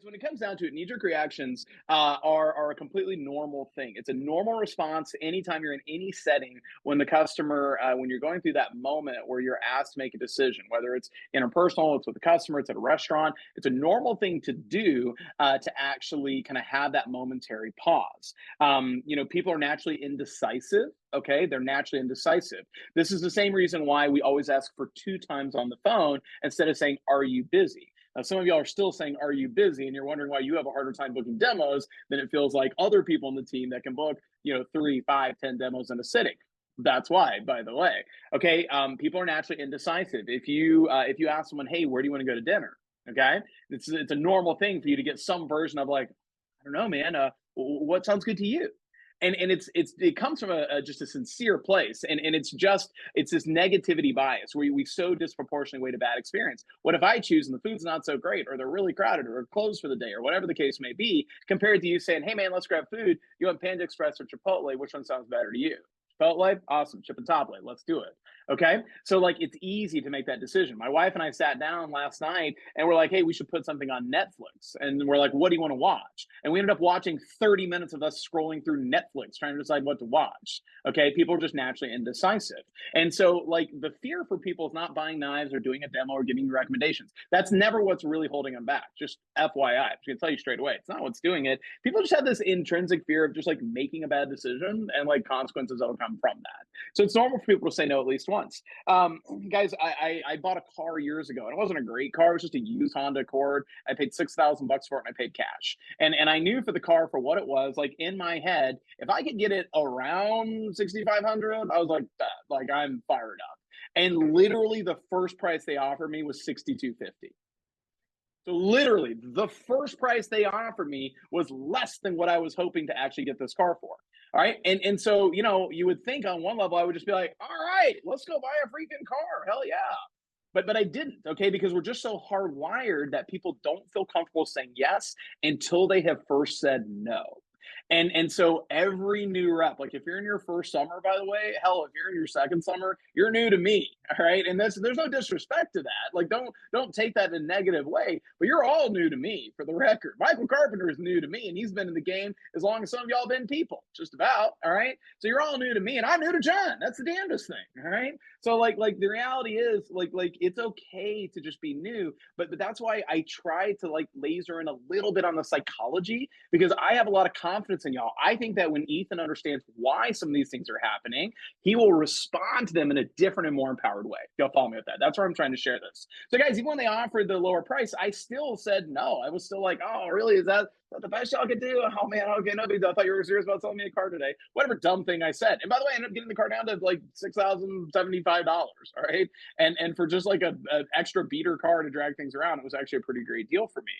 when it comes down to it, knee-jerk reactions are a completely normal thing. It's a normal response anytime you're in any setting when the customer, when you're going through that moment where you're asked to make a decision, whether it's interpersonal, it's with the customer, it's at a restaurant. It's a normal thing to do to actually kind of have that momentary pause. People are naturally indecisive. Okay, they're naturally indecisive. This is the same reason why we always ask for two times on the phone instead of saying, "Are you busy?" Now, some of y'all are still saying, "Are you busy?" And you're wondering why you have a harder time booking demos than it feels like other people in the team that can book, 3, 5, 10 demos in a sitting. That's why, by the way. Okay, people are naturally indecisive. If you ask someone, "Hey, where do you want to go to dinner?" Okay, it's a normal thing for you to get some version of like, "I don't know, man. What sounds good to you?" And it comes from just a sincere place, and it's this negativity bias where we so disproportionately weight a bad experience. What if I choose and the food's not so great, or they're really crowded, or closed for the day, or whatever the case may be, compared to you saying, "Hey man, let's grab food. You want Panda Express or Chipotle? Which one sounds better to you?" Chipotle, awesome. Chipotle, let's do it. Okay, so like it's easy to make that decision. My wife and I sat down last night and we're like, "Hey, we should put something on Netflix." And we're like, "What do you want to watch?" And we ended up watching 30 minutes of us scrolling through Netflix trying to decide what to watch. Okay, people are just naturally indecisive. And so like the fear for people is not buying knives or doing a demo or giving you recommendations. That's never what's really holding them back. Just FYI, I can tell you straight away, it's not what's doing it. People just have this intrinsic fear of just like making a bad decision and like consequences that'll come from that. So it's normal for people to say no at least once. Guys, I bought a car years ago, and it wasn't a great car. It was just a used Honda Accord. I paid $6,000 for it, and I paid cash. And I knew for the car for what it was. Like in my head, if I could get it around 6,500, I was like I'm fired up. And literally, the first price they offered me was 6,250. So literally, the first price they offered me was less than what I was hoping to actually get this car for. All right. And so, you would think on one level, I would just be like, "All right, let's go buy a freaking car. Hell yeah." But I didn't, okay, because we're just so hardwired that people don't feel comfortable saying yes until they have first said no. And so every new rep, like if you're in your first summer, by the way, hell, if you're in your second summer, you're new to me. All right. And there's no disrespect to that. Like don't take that in a negative way, but you're all new to me for the record. Michael Carpenter is new to me, and he's been in the game as long as some of y'all been people, just about. All right. So you're all new to me, and I'm new to John. That's the damnedest thing. All right. So like the reality is like it's okay to just be new, but that's why I try to like laser in a little bit on the psychology, because I have a lot of confidence in y'all. I think that when Ethan understands why some of these things are happening, he will respond to them in a different and more empowered way. Y'all follow me with that? That's where I'm trying to share this. So guys, even when they offered the lower price, I still said no. I was still like, "Oh, really? Is that the best y'all could do? Oh man, okay, no big deal. I thought you were serious about selling me a car today." Whatever dumb thing I said. And by the way, I ended up getting the car down to like $6,075. All right. And for just like an extra beater car to drag things around, it was actually a pretty great deal for me.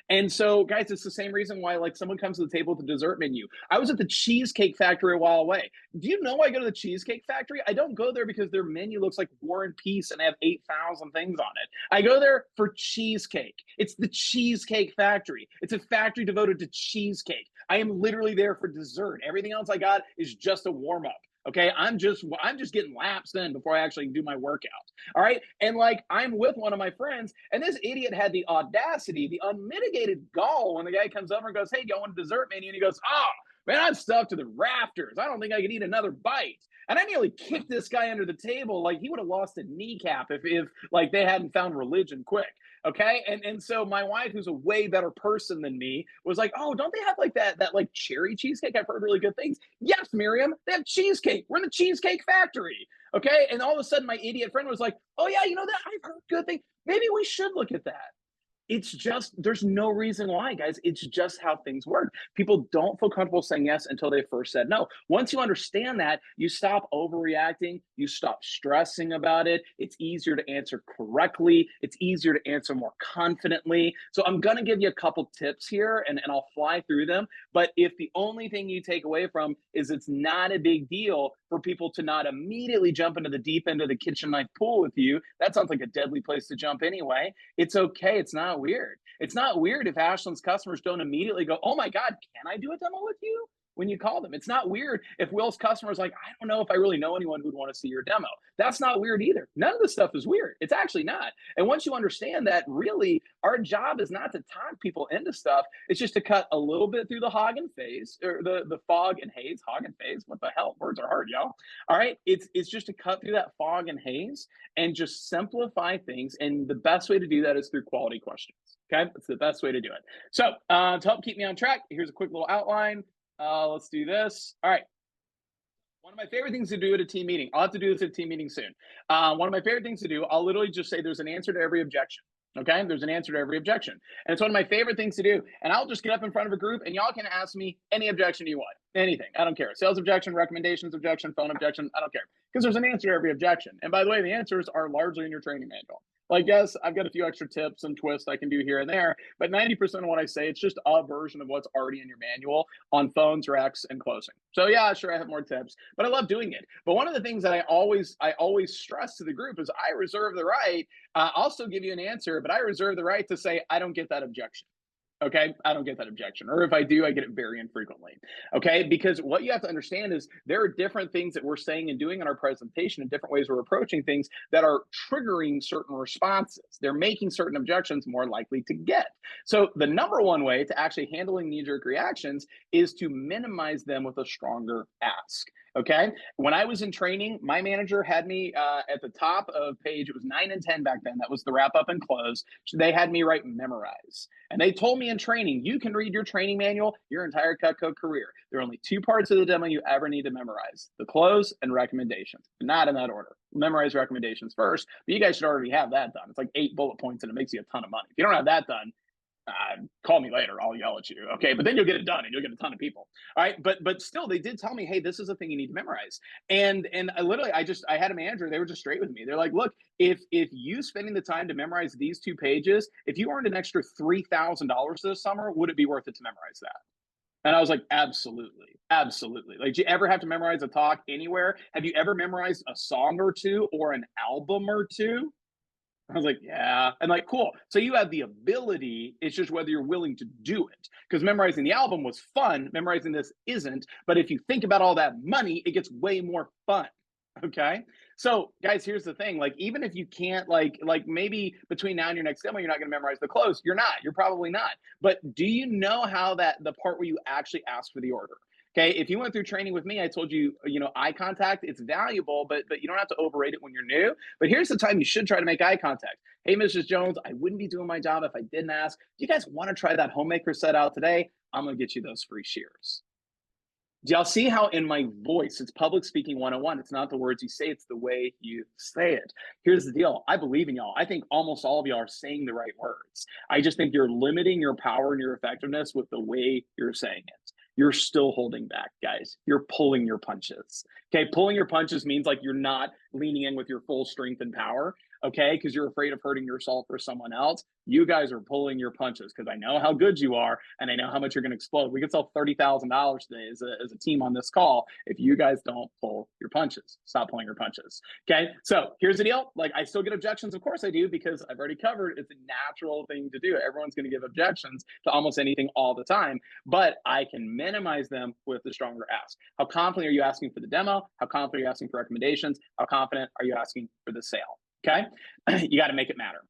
And so, guys, it's the same reason why like someone comes to the table with a dessert menu. I was at the Cheesecake Factory a while away. Do you know why I go to the Cheesecake Factory? I don't go there because their menu looks like War and Peace and they have 8,000 things on it. I go there for cheesecake. It's the Cheesecake Factory. It's a factory devoted to cheesecake. I am literally there for dessert. Everything else I got is just a warm up. Okay, I'm just getting laps in before I actually do my workout. All right, and like I'm with one of my friends, and this idiot had the audacity, the unmitigated gall when the guy comes over and goes, "Hey, do you want a dessert menu?" And he goes, "Oh man, I'm stuffed to the rafters. I don't think I can eat another bite." And I nearly kicked this guy under the table. Like he would have lost a kneecap if like they hadn't found religion quick. Okay. And so my wife, who's a way better person than me, was like, "Oh, don't they have like that like cherry cheesecake? I've heard really good things." Yes, Miriam, they have cheesecake. We're in the Cheesecake Factory. Okay. And all of a sudden my idiot friend was like, "Oh yeah, you know that? I've heard good things. Maybe we should look at that." It's just, there's no reason why, guys. It's just how things work. People don't feel comfortable saying yes until they first said no. Once you understand that, you stop overreacting, you stop stressing about it. It's easier to answer correctly, it's easier to answer more confidently. So I'm going to give you a couple tips here, and I'll fly through them. But if the only thing you take away from is it's not a big deal for people to not immediately jump into the deep end of the kitchen knife pool with you, that sounds like a deadly place to jump anyway. It's okay. It's not weird. It's not weird if Ashland's customers don't immediately go, "Oh my God, can I do a demo with you?" when you call them. It's not weird if Will's customer is like, I don't know if I really know anyone who'd want to see your demo. That's not weird either. None of this stuff is weird. It's actually not. And once you understand that, really, our job is not to talk people into stuff. It's just to cut a little bit through the hog and phase, or the fog and haze. Hog and phase. What the hell? Words are hard, y'all. All right. It's just to cut through that fog and haze and just simplify things. And the best way to do that is through quality questions. Okay, that's the best way to do it. So to help keep me on track, here's a quick little outline. Let's do this. All right. One of my favorite things to do at a team meeting, I'll have to do this at a team meeting soon. One of my favorite things to do, I'll literally just say there's an answer to every objection. Okay, there's an answer to every objection. And it's one of my favorite things to do. And I'll just get up in front of a group and y'all can ask me any objection you want. Anything. I don't care. Sales objection, recommendations objection, phone objection. I don't care. Because there's an answer to every objection. And by the way, the answers are largely in your training manual. Like, yes, I've got a few extra tips and twists I can do here and there, but 90% of what I say, it's just a version of what's already in your manual on phones, recs, and closing. So yeah, sure, I have more tips, but I love doing it. But one of the things that I always stress to the group is I reserve the right. I'll still give you an answer, but I reserve the right to say I don't get that objection. Okay, I don't get that objection. Or if I do, I get it very infrequently. Okay, because what you have to understand is there are different things that we're saying and doing in our presentation and different ways we're approaching things that are triggering certain responses. They're making certain objections more likely to get. So the number one way to actually handling knee-jerk reactions is to minimize them with a stronger ask. Okay. When I was in training, my manager had me at the top of page, it was 9 and 10 back then. That was the wrap up and close. So they had me write memorize. And they told me in training, you can read your training manual your entire Cutco career. There are only 2 parts of the demo you ever need to memorize: the close and recommendations. Not in that order. Memorize recommendations first, but you guys should already have that done. It's like 8 bullet points and it makes you a ton of money. If you don't have that done, call me later. I'll yell at you. Okay. But then you'll get it done and you'll get a ton of people. All right. But still, they did tell me, hey, this is a thing you need to memorize. And I literally, I had a manager, they were just straight with me. They're like, look, if you spending the time to memorize these 2 pages, if you earned an extra $3,000 this summer, would it be worth it to memorize that? And I was like, absolutely. Absolutely. Like, do you ever have to memorize a talk anywhere? Have you ever memorized a song or two or an album or two? I was like, yeah. And like, cool. So you have the ability. It's just whether you're willing to do it. Because memorizing the album was fun. Memorizing this isn't. But if you think about all that money, it gets way more fun. Okay. So guys, here's the thing. Like, even if you can't, like maybe between now and your next demo, you're not going to memorize the close. You're not. You're probably not. But do you know how that the part where you actually ask for the order? Okay, if you went through training with me, I told you, eye contact, it's valuable, but you don't have to overrate it when you're new. But here's the time you should try to make eye contact. Hey, Mrs. Jones, I wouldn't be doing my job if I didn't ask. Do you guys want to try that homemaker set out today? I'm going to get you those free shears. Do y'all see how in my voice, it's public speaking 101. It's not the words you say, it's the way you say it. Here's the deal. I believe in y'all. I think almost all of y'all are saying the right words. I just think you're limiting your power and your effectiveness with the way you're saying it. You're still holding back, guys. You're pulling your punches. Okay, pulling your punches means like you're not leaning in with your full strength and power, okay, because you're afraid of hurting yourself or someone else. You guys are pulling your punches because I know how good you are and I know how much you're going to explode. We could sell $30,000 today as a team on this call if you guys don't pull your punches. Stop pulling your punches. Okay, so here's the deal. Like, I still get objections. Of course I do, because I've already covered it's a natural thing to do. Everyone's going to give objections to almost anything all the time, but I can minimize them with the stronger ask. How confident are you asking for the demo? How confident are you asking for recommendations? How confident are you asking for the sale? Okay, you got to make it matter.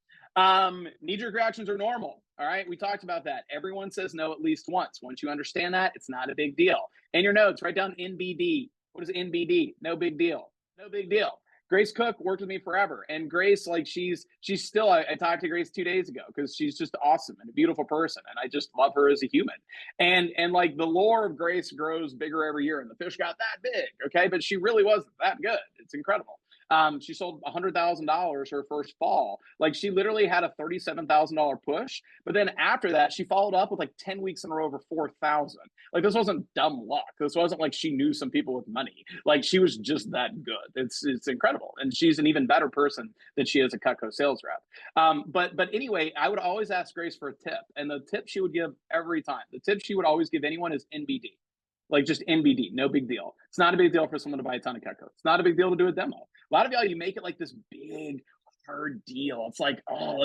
Knee-jerk reactions are normal. All right, we talked about that. Everyone says no at least once. Once you understand that, it's not a big deal. In your notes, write down NBD. What is NBD? No big deal. No big deal. Grace Cook worked with me forever, and Grace, like, she's still. I talked to Grace 2 days ago because she's just awesome and a beautiful person, and I just love her as a human. And like, the lore of Grace grows bigger every year, and the fish got that big. Okay, but she really wasn't that good. It's incredible. She sold $100,000 her first fall. Like, she literally had a $37,000 push, but then after that, she followed up with like 10 weeks in a row over 4,000. Like, this wasn't dumb luck. This wasn't like she knew some people with money. Like, she was just that good. It's incredible, and she's an even better person than she is a Cutco sales rep. But anyway, I would always ask Grace for a tip, and the tip she would give every time, the tip she would always give anyone is NBD. Like, just NBD, no big deal. It's not a big deal for someone to buy a ton of Cutco. It's not a big deal to do a demo. A lot of y'all, you make it like this big, hard deal. It's like, oh,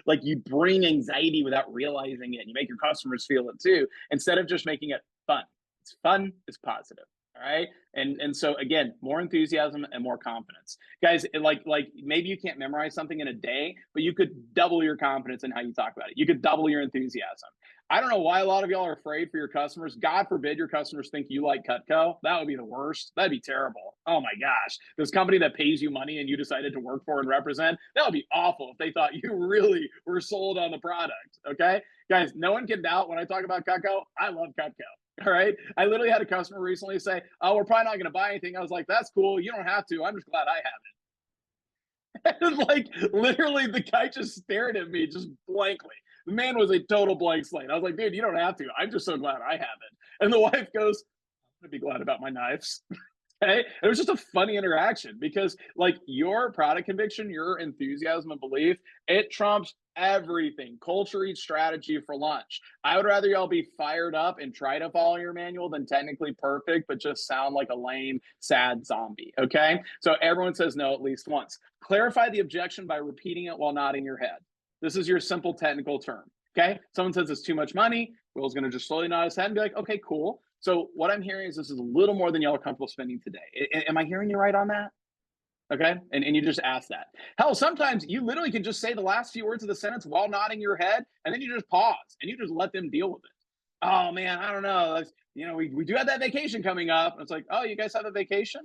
like you bring anxiety without realizing it. And you make your customers feel it too, instead of just making it fun. It's fun, it's positive. All right. And so again, more enthusiasm and more confidence. Guys, like maybe you can't memorize something in a day, but you could double your confidence in how you talk about it. You could double your enthusiasm. I don't know why a lot of y'all are afraid for your customers. God forbid your customers think you like Cutco. That would be the worst. That'd be terrible. Oh my gosh. This company that pays you money and you decided to work for and represent, that would be awful if they thought you really were sold on the product. Okay. Guys, no one can doubt when I talk about Cutco, I love Cutco. All right. I literally had a customer recently say, "Oh, we're probably not going to buy anything." I was like, "That's cool. You don't have to. I'm just glad I have it." And like literally the guy just stared at me just blankly. The man was a total blank slate. I was like, "Dude, you don't have to. I'm just so glad I have it." And the wife goes, "I'm going to be glad about my knives." Okay. It was just a funny interaction because, like, your product conviction, your enthusiasm and belief, it trumps everything. Culture eats strategy for lunch. I would rather y'all be fired up and try to follow your manual than technically perfect, but just sound like a lame, sad zombie. Okay. So everyone says no at least once. Clarify the objection by repeating it while nodding your head. This is your simple technical term. Okay. Someone says it's too much money. Will's going to just slowly nod his head and be like, okay, cool. So what I'm hearing is this is a little more than y'all are comfortable spending today. Am I hearing you right on that? Okay. And you just ask that. Hell, sometimes you literally can just say the last few words of the sentence while nodding your head, and then you just pause and you just let them deal with it. Oh man, I don't know. We do have that vacation coming up. And it's like, oh, you guys have a vacation?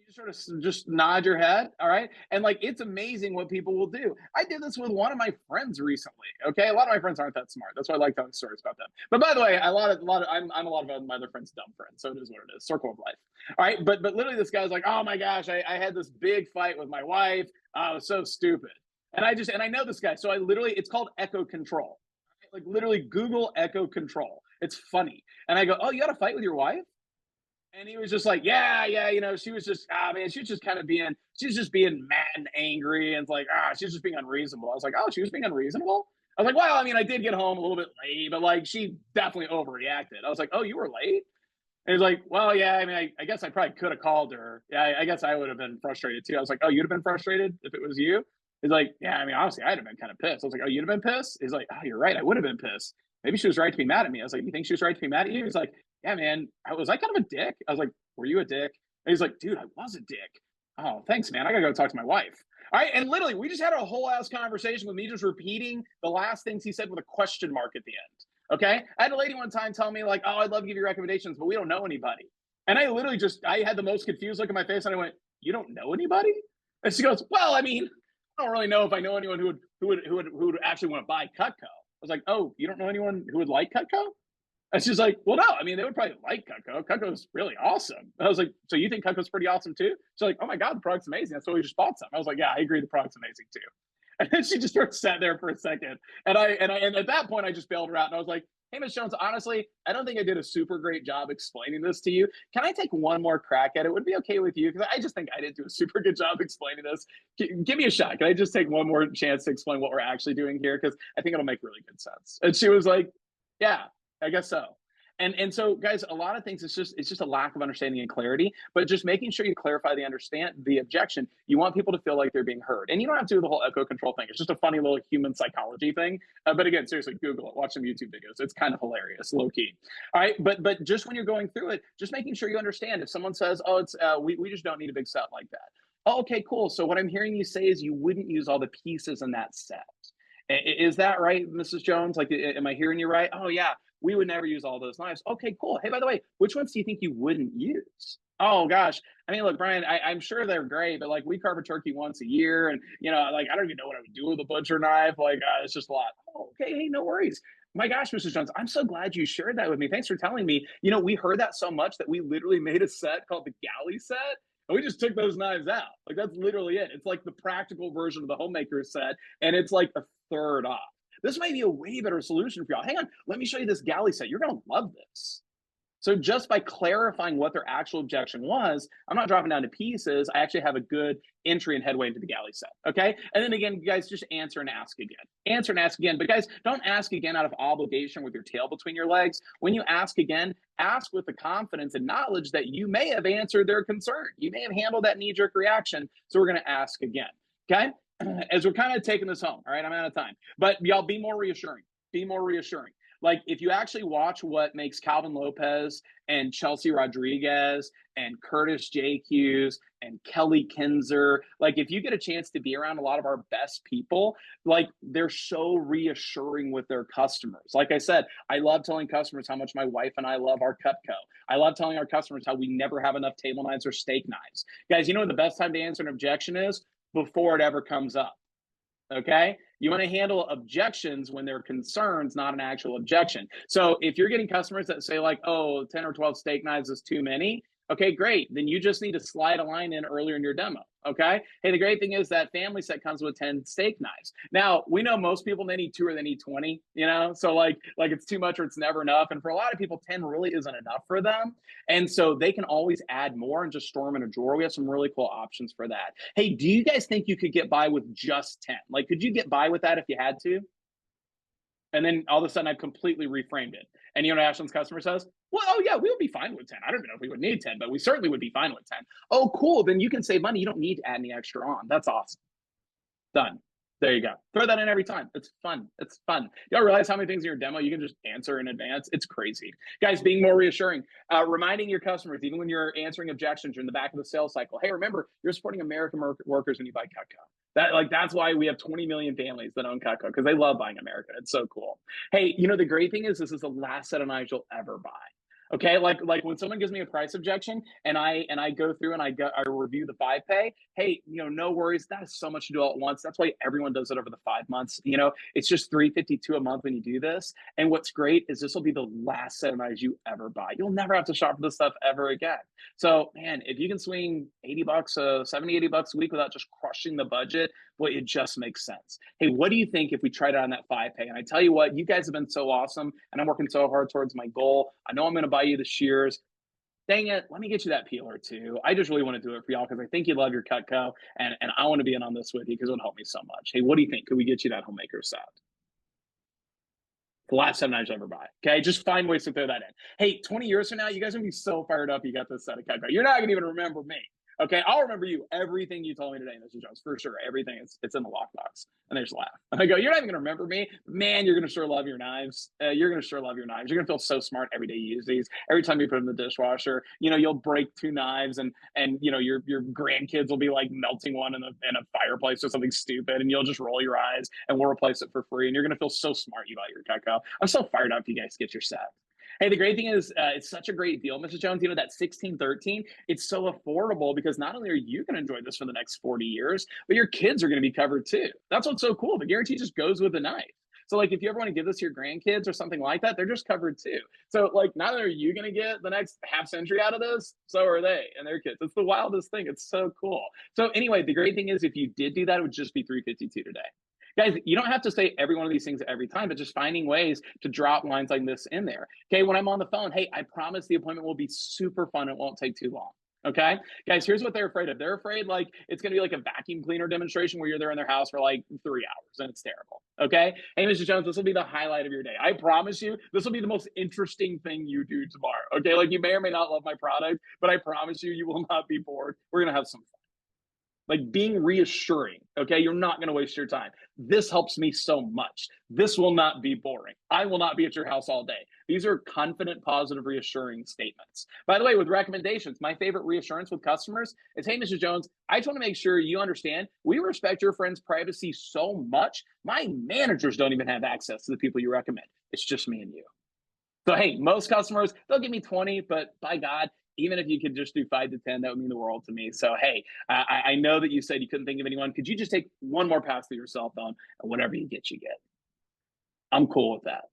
You sort of just nod your head, all right? And like, it's amazing what people will do. I did this with one of my friends recently. Okay, a lot of my friends aren't that smart. That's why I like telling stories about them. But by the way, I'm a lot of my other friends' dumb friends, so it is what it is. Circle of life. All right, but literally, this guy's like, oh my gosh, I had this big fight with my wife. Oh, it was so stupid. And I know this guy, so I literally, it's called echo control. Like literally, Google echo control. It's funny. And I go, oh, you had a fight with your wife? And he was just like, yeah, she was just, man, she was just kind of she was just being mad and angry. And it's like, she was just being unreasonable. I was like, oh, she was being unreasonable? I was like, well, I mean, I did get home a little bit late, but like, she definitely overreacted. I was like, oh, you were late? And he's like, well, yeah, I mean, I guess I probably could have called her. Yeah, I guess I would have been frustrated too. I was like, oh, you'd have been frustrated if it was you? He's like, yeah, I mean, honestly, I'd have been kind of pissed. I was like, oh, you'd have been pissed? He's like, oh, you're right. I would have been pissed. Maybe she was right to be mad at me. I was like, you think she was right to be mad at you? He's like, yeah, man, was I kind of a dick? I was like, were you a dick? And he's like, dude, I was a dick. Oh, thanks, man. I gotta go talk to my wife. All right. And literally, we just had a whole ass conversation with me just repeating the last things he said with a question mark at the end. Okay. I had a lady one time tell me, like, oh, I'd love to give you recommendations, but we don't know anybody. And I literally I had the most confused look on my face and I went, you don't know anybody? And she goes, well, I mean, I don't really know if I know anyone who would actually want to buy Cutco. I was like, oh, you don't know anyone who would like Cutco? And she's like, well, no, I mean, they would probably like Cutco. Cutco's really awesome. And I was like, so you think Cutco's pretty awesome too? She's like, oh my God, the product's amazing. That's why we just bought some. I was like, yeah, I agree. The product's amazing too. And then she just sort of sat there for a second. And at that point, I just bailed her out. And I was like, hey, Ms. Jones, honestly, I don't think I did a super great job explaining this to you. Can I take one more crack at it? Would it be okay with you? Because I just think I didn't do a super good job explaining this. Give me a shot. Can I just take one more chance to explain what we're actually doing here? Because I think it'll make really good sense. And she was like, yeah, I guess so. And so, guys, a lot of things it's just a lack of understanding and clarity, but just making sure you clarify the objection. You want people to feel like they're being heard, and you don't have to do the whole echo control thing. It's just a funny little human psychology thing. But again, seriously, Google it, watch some YouTube videos. It's kind of hilarious, low key. All right, but just when you're going through it, just making sure you understand. If someone says, "Oh, it's we just don't need a big set like that," oh, okay, cool. So what I'm hearing you say is you wouldn't use all the pieces in that set. Is that right, Mrs. Jones? Like, am I hearing you right? Oh yeah, we would never use all those knives. Okay, cool. Hey, by the way, which ones do you think you wouldn't use? Oh gosh, I mean, look, Brian, I'm sure they're great, but like we carve a turkey once a year, and like I don't even know what I would do with a butcher knife. Like it's just a lot. Oh, okay, hey, no worries. My gosh, Mrs. Jones, I'm so glad you shared that with me. Thanks for telling me. We heard that so much that we literally made a set called the galley set. And we just took those knives out. Like that's literally it. It's like the practical version of the homemaker set, and it's like a third off. This might be a way better solution for y'all. Hang on, let me show you this galley set. You're gonna love this. So just by clarifying what their actual objection was, I'm not dropping down to pieces. I actually have a good entry and headway into the galley set. Okay. And then again, guys, just answer and ask again. Answer and ask again. But guys, don't ask again out of obligation with your tail between your legs. When you ask again, ask with the confidence and knowledge that you may have answered their concern. You may have handled that knee-jerk reaction. So we're going to ask again. Okay. As we're kind of taking this home. All right. I'm out of time. But y'all be more reassuring. Be more reassuring. Like, if you actually watch what makes Calvin Lopez and Chelsea Rodriguez and Curtis J. Hughes and Kelly Kinzer, like, if you get a chance to be around a lot of our best people, like, they're so reassuring with their customers. Like I said, I love telling customers how much my wife and I love our Cutco. I love telling our customers how we never have enough table knives or steak knives. Guys, you know what the best time to answer an objection is? Before it ever comes up. Okay. You want to handle objections when they're concerns, not an actual objection. So if you're getting customers that say, like, oh, 10 or 12 steak knives is too many, okay, great. Then you just need to slide a line in earlier in your demo. Okay. Hey, the great thing is that family set comes with 10 steak knives. Now, we know most people, they need 2 or they need 20, you know? So like it's too much or it's never enough. And for a lot of people, 10 really isn't enough for them. And so they can always add more and just store them in a drawer. We have some really cool options for that. Hey, do you guys think you could get by with just 10? Like, could you get by with that if you had to? And then all of a sudden I've completely reframed it. And you know what Ashland's customer says? Well, oh yeah, we would be fine with 10. I don't know if we would need 10, but we certainly would be fine with 10. Oh, cool. Then you can save money. You don't need to add any extra on. That's awesome. Done. There you go. Throw that in every time. It's fun. It's fun. Y'all realize how many things in your demo you can just answer in advance? It's crazy. Guys, being more reassuring, reminding your customers, even when you're answering objections, you're in the back of the sales cycle. Hey, remember, you're supporting American workers when you buy Cutco. That's why we have 20 million families that own Cutco, because they love buying American. It's so cool. Hey, you know, the great thing is this is the last set of knives you'll ever buy. Okay, like when someone gives me a price objection and I go through and I review the 5 pay. Hey, you know, no worries. That is so much to do all at once. That's why everyone does it over the 5 months. You know, it's just $352 a month when you do this. And what's great is this will be the last set of knives you ever buy. You'll never have to shop for this stuff ever again. So, man, if you can swing 80 bucks, 70, 80 bucks a week without just crushing the budget, well, it just makes sense. Hey, what do you think if we tried it on that 5 pay? And I tell you what, you guys have been so awesome, and I'm working so hard towards my goal. I know I'm going to buy you the shears. Dang it, let me get you that peeler too. I just really want to do it for y'all because I think you love your Cutco, and I want to be in on this with you because it'll help me so much. Hey, what do you think? Could we get you that homemaker set? The last 7 knives I ever buy. Okay, just find ways to throw that in. Hey, 20 years from now, you guys are gonna be so fired up you got this set of Cutco. You're not gonna even remember me. Okay, I'll remember you. Everything you told me today, Mr. Jones, for sure. Everything it's in the lockbox. And they just laugh. And I go, you're not even gonna remember me, man. You're gonna sure love your knives. You're gonna sure love your knives. You're gonna feel so smart every day you use these. Every time you put them in the dishwasher, you know you'll break 2 knives, and you know your grandkids will be like melting one in a fireplace or something stupid, and you'll just roll your eyes, and we'll replace it for free. And you're gonna feel so smart you bought your Cutco. I'm so fired up you guys get your set. Hey, the great thing is it's such a great deal, Mrs. Jones. You know, that 1613, it's so affordable because not only are you going to enjoy this for the next 40 years, but your kids are going to be covered too. That's what's so cool. The guarantee just goes with the knife. So, like, if you ever want to give this to your grandkids or something like that, they're just covered too. So, like, not only are you going to get the next half century out of this, so are they and their kids. It's the wildest thing. It's so cool. So, anyway, the great thing is if you did do that, it would just be 352 today. Guys, you don't have to say every one of these things every time, but just finding ways to drop lines like this in there. Okay, when I'm on the phone, hey, I promise the appointment will be super fun. It won't take too long. Okay, guys, here's what they're afraid of. They're afraid like it's going to be like a vacuum cleaner demonstration where you're there in their house for like 3 hours and it's terrible. Okay, hey, Mr. Jones, this will be the highlight of your day. I promise you, this will be the most interesting thing you do tomorrow. Okay, like you may or may not love my product, but I promise you, you will not be bored. We're going to have some fun. Like being reassuring, okay? You're not gonna waste your time. This helps me so much. This will not be boring. I will not be at your house all day. These are confident, positive, reassuring statements. By the way, with recommendations, my favorite reassurance with customers is, hey, Mr. Jones, I just wanna make sure you understand, we respect your friend's privacy so much, my managers don't even have access to the people you recommend. It's just me and you. So, hey, most customers, they'll give me 20, but by God, even if you could just do 5 to 10, that would mean the world to me. So, hey, I know that you said you couldn't think of anyone. Could you just take one more pass through your cell phone and whatever you get, you get? I'm cool with that.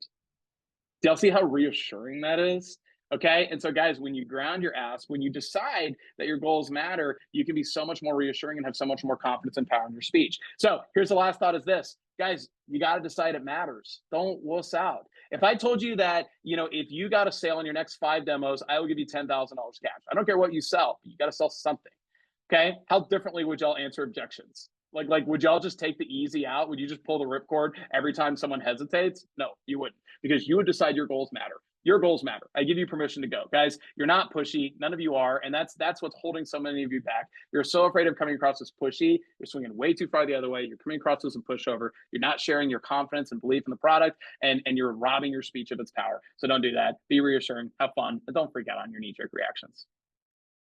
Do y'all see how reassuring that is? Okay. And so, guys, when you ground your ask, when you decide that your goals matter, you can be so much more reassuring and have so much more confidence and power in your speech. So, here's the last thought is this. Guys, you got to decide it matters. Don't wuss out. If I told you that, you know, if you got a sale on your next 5 demos, I will give you $10,000 cash. I don't care what you sell, but you got to sell something. Okay. How differently would y'all answer objections? Like, would y'all just take the easy out? Would you just pull the ripcord every time someone hesitates? No, you wouldn't, because you would decide your goals matter. Your goals matter. I give you permission to go. Guys, you're not pushy. None of you are. And that's what's holding so many of you back. You're so afraid of coming across as pushy. You're swinging way too far the other way. You're coming across as a pushover. You're not sharing your confidence and belief in the product, and you're robbing your speech of its power. So don't do that. Be reassuring, have fun, and don't freak out on your knee jerk reactions.